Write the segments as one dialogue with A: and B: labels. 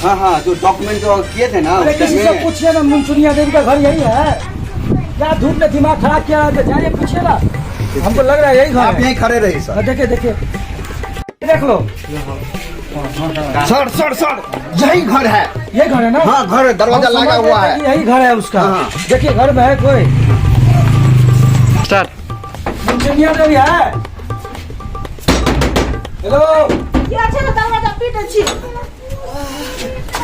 A: हाँ हाँ, जो डॉक्यूमेंट जो किए थे ना
B: अरे किसी से पूछिए ना, मुंसुनिया देवी का घर यही है क्या? धूप में दिमाग खराब किया, जाइए पूछिए ना, हमको लग रहा है यही घर
A: आप
B: है।
A: यहीं खड़े रहिए सर।
B: देखिए देखिए देख लो,
A: सर सर सर, यही घर है।
B: ये घर है ना?
A: हाँ घर है, दरवाजा लगा हुआ है।
B: यही घर है उसका।
A: हाँ।
B: देखिए घर में है कोई? मुंसुनिया देवी है? हेलो,
C: दरवाजा पीटे छी।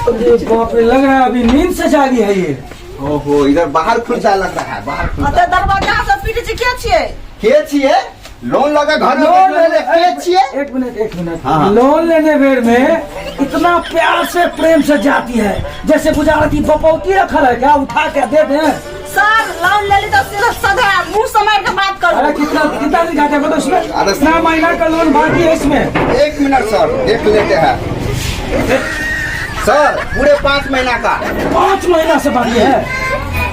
B: अरे बाप रे, लग रहा है अभी नींद से जागी है ये।
A: ओहो, इधर बाहर खुलसा लग रहा है, बाहर खुलसा।
C: दरवाजा से पीटे छी के छिए?
A: के छिए? लोन लगा घर
B: लोन
A: में के छिए?
B: एक मिनट
A: हाँ।
B: लोन लेने बेर में इतना प्यार से प्रेम से जाती है, जैसे गुजराती बपौती रखल है क्या? उठा के दे दे।
C: सर लोन ले ली तो सीधा सदा मुंह समार के बात करो।
B: अरे कितना दिन घाटे बोलो इसमें?
A: अरे
B: इतना महीना का लोन बाकी है इसमें।
A: एक मिनट सर, देख लेते हैं सर, पूरे 5 महीना का।
B: 5 महीना से बाकी है।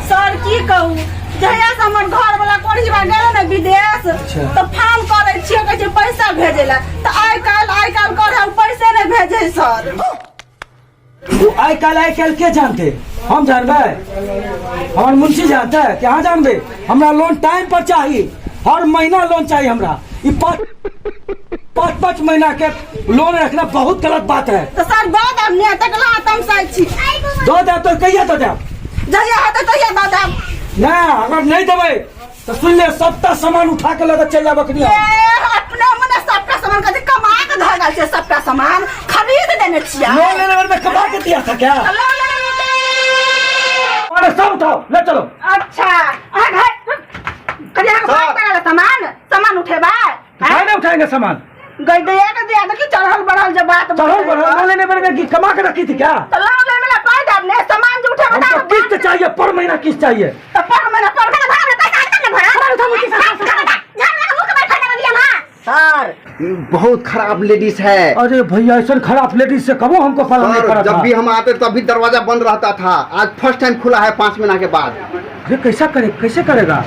C: सर की कहूँ, जहिया से हमर घर वाला कोढ़ीवा गेल ना विदेश, तो फोन करे छिए कहै छै पैसा भेजेला, तो आइ काल करे पैसे नहीं भेजे सर।
B: वो आई काल के जानते? हम जानबे? हमारे मुंशी जानते है? क्या जानबे? हमरा लोन टाइम पर चाहिए, हर महीना लोन चाहिए हमरा। ये 5 महीना के लोन रखना बहुत गलत बात है।
C: तो सर दो दम ने तकला तम साइ छी।
B: दो दे तो कहिया तो दे,
C: जहिया होते तहिया दो दम।
B: ना अगर नहीं देवे तो सुन ले, सबका सामान उठा के लगा चल जा बकरिया।
C: अपने मने सबका सामान कथी कमा के धरल छै, सबका सामान खरीद देने छिया।
B: लोन लेने में कमा के दिया था क्या? अरे सब उठाओ ले चलो।
C: अच्छा करिया के सामान उठेबा?
B: काहे नहीं उठाएंगे सामान?
C: गई दिया के दिया देखी चढ़ल बढ़ल जब बात
B: चलो लोन लेने में की कमा के रखी थी क्या?
C: तो लोन ले मेरा पाई दे अपने सामान जो उठे
B: हमको किस्त चाहिए, पर महीना किस्त चाहिए।
C: तो पर महीना भाग पैसा आता ना सर
A: बहुत खराब लेडीज है।
B: अरे भैया ऐसा खराब लेडीज से कबो हमको पालन नहीं करा
A: जब
B: था।
A: भी हम आते तभी दरवाजा बंद रहता था, आज फर्स्ट टाइम खुला है 5 महीना के बाद।
B: ये कैसे करेगा?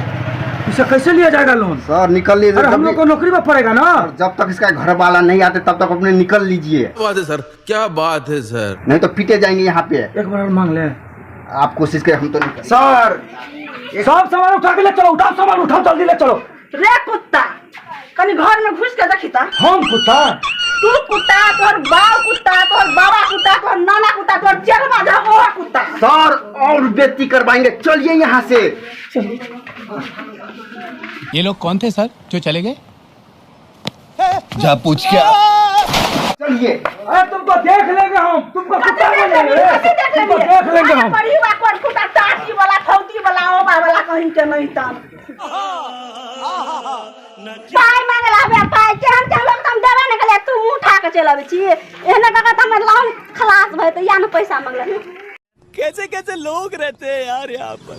B: इसे कैसे लिया जाएगा लोन?
A: सर निकल लीजिए।
B: अरे हम लोग को नौकरी में पड़ेगा ना।
A: जब तक इसका घर वाला नहीं आते तब तक अपने निकल लीजिए।
D: क्या बात है सर, क्या बात है सर।
A: नहीं तो पीटे जाएंगे यहाँ पे।
B: एक बार मांग ले।
A: आप कोशिश करें, हम तो निकल।
B: सर सब सामान उठा के ले चलो, उठाओ सामान, उठाओ जल्दी ले चलो।
C: रे कुत्ता कनी घर में घुस के देखी ता।
B: हम कुत्ता?
C: तू कुत्ता, तोर बाप कुत्ता, तोर बाबा कुत्ता, तोर नाना कुत्ता, तोर चरवा जा वो कुत्ता।
A: सर और बेइज्जती करवाएंगे, चलिए यहाँ से।
E: ये लोग कौन थे सर जो चले गए?
A: जा पूछ के चलिए।
B: अरे तुमको देख लेंगे हम, तुमको कुत्ता बोलेंगे, तुमको देख लेंगे हम।
C: परिवा कोन कुत्ता, टाटी वाला, खौती वाला, ओबा वाला कहीं के नहीं तन। पाई मांगला बे, पाई के हम लोग तुम देबे न कले, तू उठा के चल आबे छी। एहने का हम लोन खलास भई त या न पैसा मांगला।
E: कैसे कैसे लोग रहते हैं यार यहाँ पर।